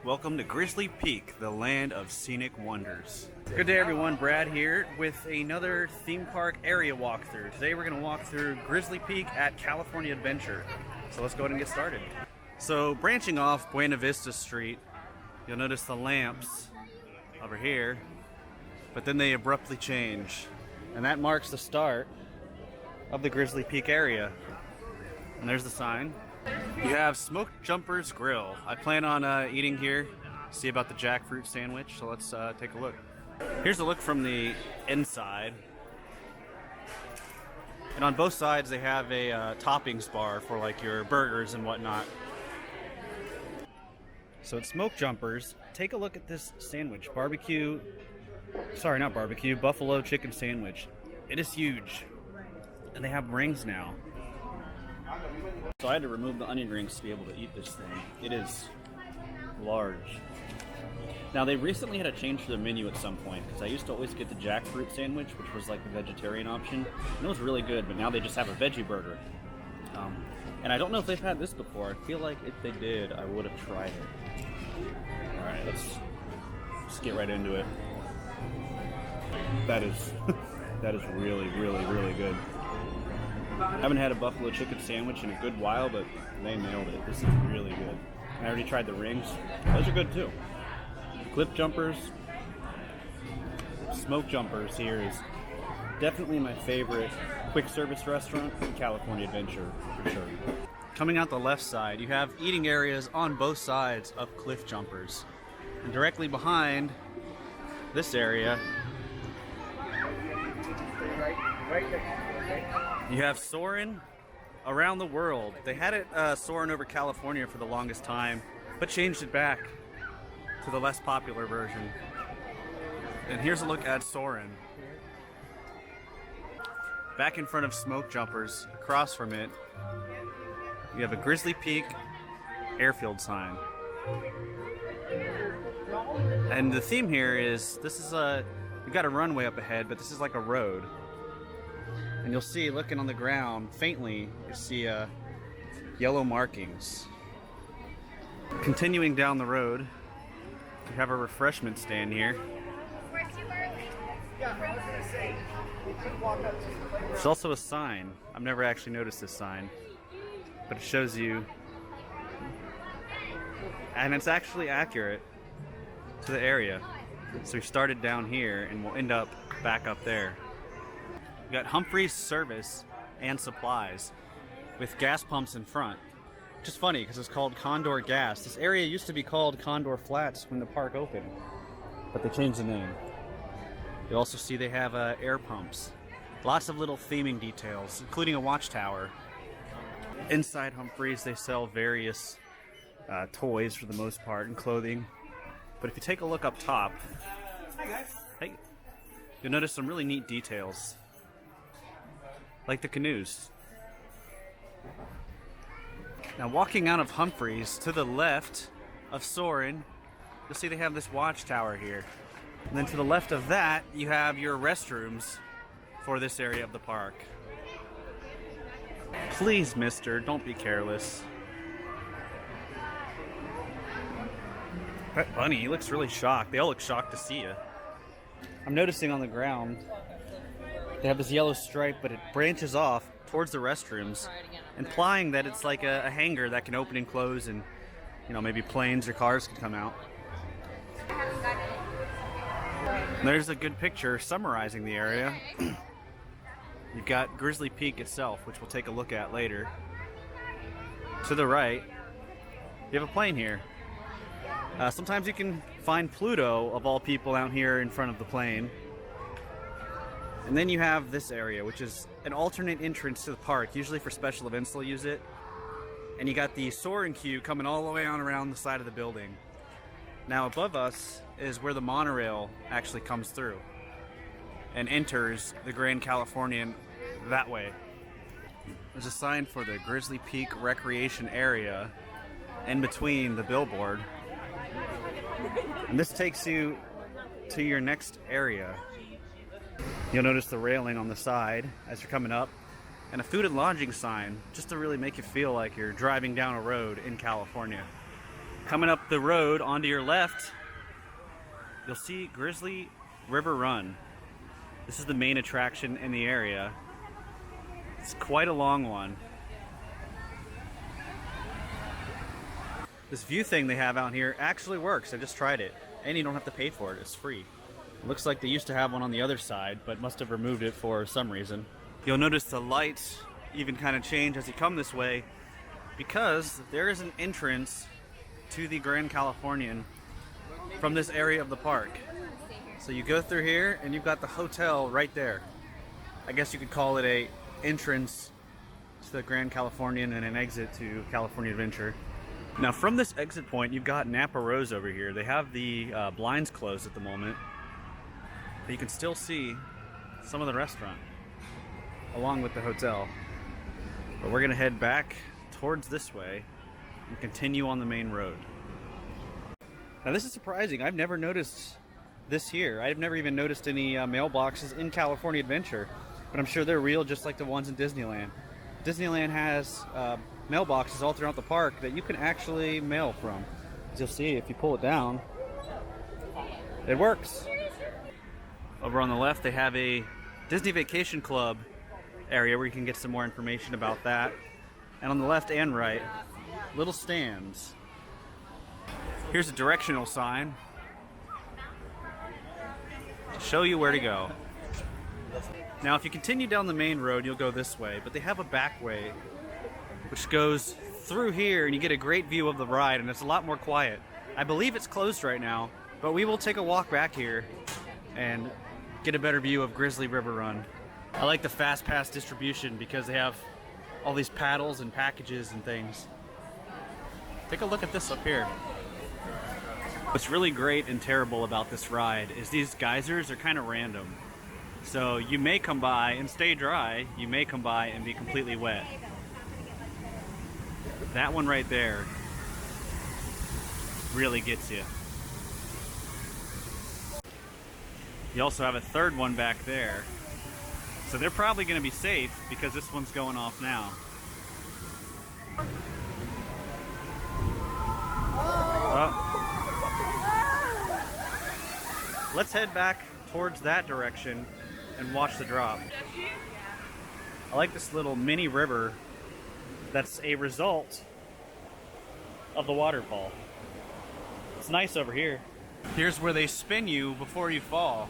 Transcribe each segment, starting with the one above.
Welcome to Grizzly Peak, the land of scenic wonders. Good day everyone, Brad here with another theme park area walkthrough. Today we're going to walk through Grizzly Peak at California Adventure. So let's go ahead and get started. So branching off Buena Vista Street, you'll notice the lamps over here, but then they abruptly change. And that marks the start of the Grizzly Peak area. And there's the sign. You have Smoked Jumper's Grill. I plan on eating here, see about the Jackfruit Sandwich, so let's take a look. Here's a look from the inside. And on both sides they have a toppings bar for like your burgers and whatnot. So at Smoked Jumper's, take a look at this sandwich. Buffalo chicken sandwich. It is huge. And they have rings now. So I had to remove the onion rings to be able to eat this thing. It is large. Now they recently had a change to the menu at some point, because I used to always get the Jackfruit Sandwich, which was like the vegetarian option. And it was really good, but now they just have a veggie burger. And I don't know if they've had this before. I feel like if they did, I would have tried it. Alright, let's get right into it. That is really, really, really good. I haven't had a buffalo chicken sandwich in a good while, but they nailed it. This is really good. I already tried the rings. Those are good too. Cliff Jumpers, Smoke Jumpers here is definitely my favorite quick service restaurant in California Adventure, for sure. Coming out the left side, you have eating areas on both sides of Cliff Jumpers. And directly behind this area, you have Soar'n around the world. They had it Soar'n over California for the longest time, but changed it back to the less popular version. And here's a look at Soar'n. Back in front of Smoke Jumpers, across from it, you have a Grizzly Peak airfield sign. And the theme here is, you've got a runway up ahead, but this is like a road. And you'll see, looking on the ground, faintly, you see yellow markings. Continuing down the road, you have a refreshment stand here. There's also a sign. I've never actually noticed this sign, but it shows you, and it's actually accurate to the area. So we started down here and we'll end up back up there. We got Humphrey's Service and Supplies with gas pumps in front. Which is funny because it's called Condor Gas. This area used to be called Condor Flats when the park opened, but they changed the name. You also see they have air pumps. Lots of little theming details, including a watchtower. Inside Humphrey's they sell various toys for the most part and clothing. But if you take a look up top, hey, you'll notice some really neat details. Like the canoes. Now walking out of Humphrey's to the left of Soar'n, you'll see they have this watchtower here. And then to the left of that, you have your restrooms for this area of the park. Please, mister, don't be careless. Pet Bunny, he looks really shocked. They all look shocked to see you. I'm noticing on the ground, they have this yellow stripe, but it branches off towards the restrooms, implying that it's like a hangar that can open and close, and maybe planes or cars can come out. There's a good picture summarizing the area. You've got Grizzly Peak itself, which we'll take a look at later. To the right, you have a plane here. Sometimes you can find Pluto, of all people, out here in front of the plane. And then you have this area, which is an alternate entrance to the park. Usually for special events they'll use it. And you got the Soar'n queue coming all the way on around the side of the building. Now above us is where the monorail actually comes through and enters the Grand Californian that way. There's a sign for the Grizzly Peak Recreation Area in between the billboard. And this takes you to your next area. You'll notice the railing on the side as you're coming up, and a food and lodging sign, just to really make you feel like you're driving down a road in California. Coming up the road onto your left, you'll see Grizzly River Run. This is the main attraction in the area. It's quite a long one. This view thing they have out here actually works. I just tried it. And you don't have to pay for it. It's free. It looks like they used to have one on the other side, but must have removed it for some reason. You'll notice the lights even kind of change as you come this way because there is an entrance to the Grand Californian from this area of the park. So you go through here and you've got the hotel right there. I guess you could call it a entrance to the Grand Californian and an exit to California Adventure. Now from this exit point you've got Napa Rose over here. They have the blinds closed at the moment, but you can still see some of the restaurant along with the hotel. But we're gonna head back towards this way and continue on the main road. Now this is surprising. I've never noticed this here. I've never even noticed any mailboxes in California Adventure, but I'm sure they're real just like the ones in Disneyland. Disneyland has mailboxes all throughout the park that you can actually mail from. As you'll see, if you pull it down, it works. Over on the left they have a Disney Vacation Club area where you can get some more information about that. And on the left and right, little stands. Here's a directional sign to show you where to go. Now if you continue down the main road, you'll go this way, but they have a back way which goes through here and you get a great view of the ride, and it's a lot more quiet. I believe it's closed right now, but we will take a walk back here and get a better view of Grizzly River Run. I like the fast pass distribution because they have all these paddles and packages and things. Take a look at this up here. What's really great and terrible about this ride is these geysers are kind of random. So you may come by and stay dry, you may come by and be completely wet. That one right there really gets you. You also have a third one back there. So they're probably going to be safe because this one's going off now. Let's head back towards that direction and watch the drop. I like this little mini river that's a result of the waterfall. It's nice over here. Here's where they spin you before you fall.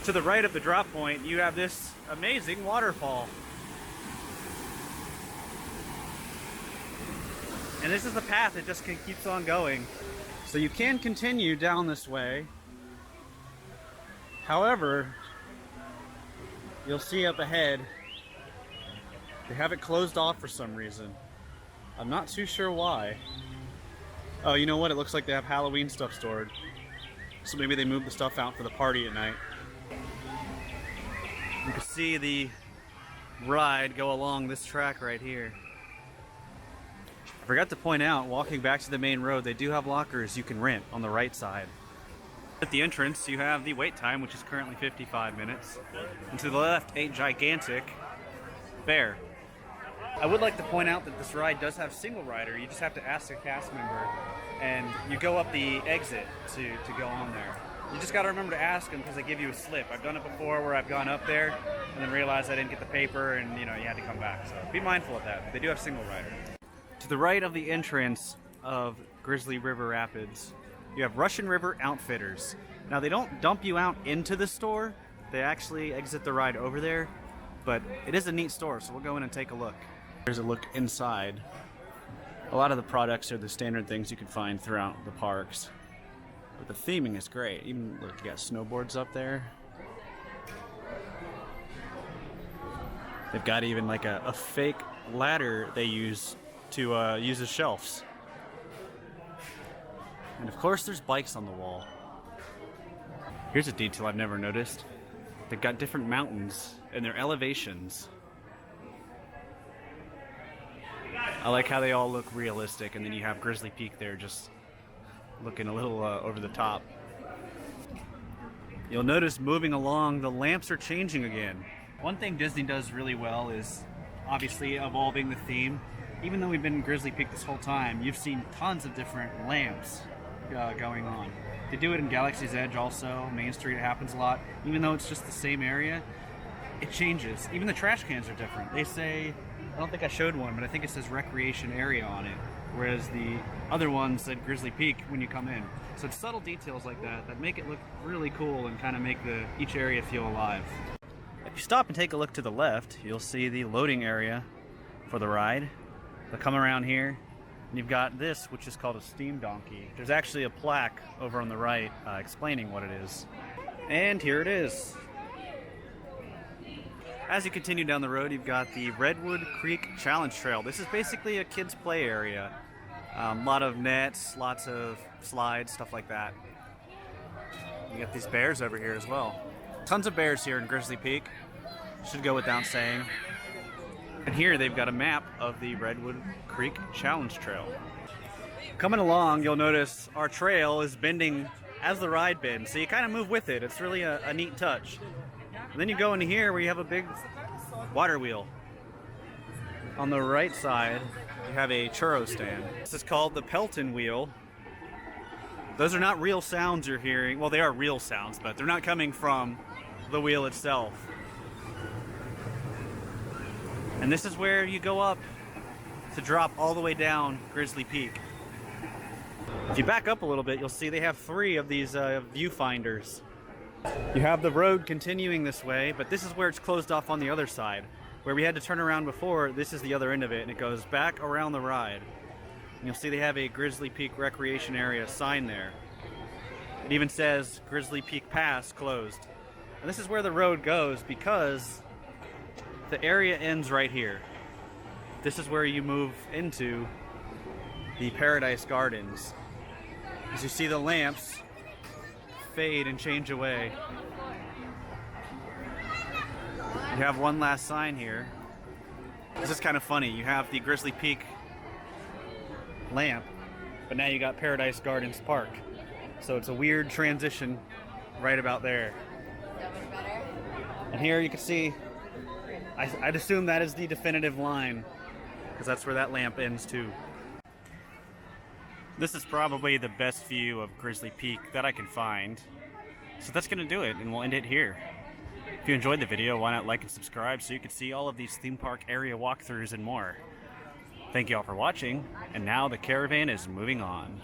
To the right of the drop point, you have this amazing waterfall. And this is the path, it just keeps on going. So you can continue down this way. However, you'll see up ahead, they have it closed off for some reason. I'm not too sure why. Oh, you know what? It looks like they have Halloween stuff stored. So maybe they moved the stuff out for the party at night. You can see the ride go along this track right here. I forgot to point out, walking back to the main road, they do have lockers you can rent on the right side. At the entrance, you have the wait time, which is currently 55 minutes. And to the left, a gigantic bear. I would like to point out that this ride does have single rider. You just have to ask a cast member, and you go up the exit to go on there. You just got to remember to ask them because they give you a slip. I've done it before where I've gone up there and then realized I didn't get the paper, and you had to come back. So be mindful of that. They do have single rider. To the right of the entrance of Grizzly River Rapids, you have Russian River Outfitters. Now they don't dump you out into the store. They actually exit the ride over there, but it is a neat store, so we'll go in and take a look. Here's a look inside. A lot of the products are the standard things you can find throughout the parks. But the theming is great. Even look, you got snowboards up there. They've got even like a fake ladder they use to use as shelves. And of course there's bikes on the wall. Here's a detail I've never noticed. They've got different mountains and their elevations. I like how they all look realistic, and then you have Grizzly Peak there just looking a little over the top. You'll notice moving along, the lamps are changing again. One thing Disney does really well is obviously evolving the theme. Even though we've been in Grizzly Peak this whole time, you've seen tons of different lamps going on. They do it in Galaxy's Edge also, Main Street, it happens a lot. Even though it's just the same area, it changes. Even the trash cans are different. They say, I don't think I showed one, but I think it says recreation area on it, whereas the other one said Grizzly Peak when you come in. So it's subtle details like that that make it look really cool and kind of make each area feel alive. If you stop and take a look to the left, you'll see the loading area for the ride. They'll come around here, and you've got this, which is called a steam donkey. There's actually a plaque over on the right explaining what it is. And here it is. As you continue down the road, you've got the Redwood Creek Challenge Trail. This is basically a kids' play area. A lot of nets, lots of slides, stuff like that. You got these bears over here as well. Tons of bears here in Grizzly Peak. Should go without saying. And here they've got a map of the Redwood Creek Challenge Trail. Coming along, you'll notice our trail is bending as the ride bends, so you kind of move with it. It's really a neat touch. And then you go into here where you have a big water wheel. On the right side, you have a churro stand. This is called the Pelton Wheel. Those are not real sounds you're hearing. Well, they are real sounds, but they're not coming from the wheel itself. And this is where you go up to drop all the way down Grizzly Peak. If you back up a little bit, you'll see they have 3 of these viewfinders. You have the road continuing this way, but this is where it's closed off on the other side. Where we had to turn around before, this is the other end of it, and it goes back around the ride. And you'll see they have a Grizzly Peak Recreation Area sign there. It even says Grizzly Peak Pass closed. And this is where the road goes because the area ends right here. This is where you move into the Paradise Gardens. As you see the lamps fade and change away. You have one last sign here. This is kind of funny. You have the Grizzly Peak lamp, but now you got Paradise Gardens Park. So it's a weird transition right about there. That much better? And here you can see, I'd assume that is the definitive line, because that's where that lamp ends too. This is probably the best view of Grizzly Peak that I can find. So that's going to do it, and we'll end it here. If you enjoyed the video, why not like and subscribe so you can see all of these theme park area walkthroughs and more. Thank you all for watching, and now the caravan is moving on.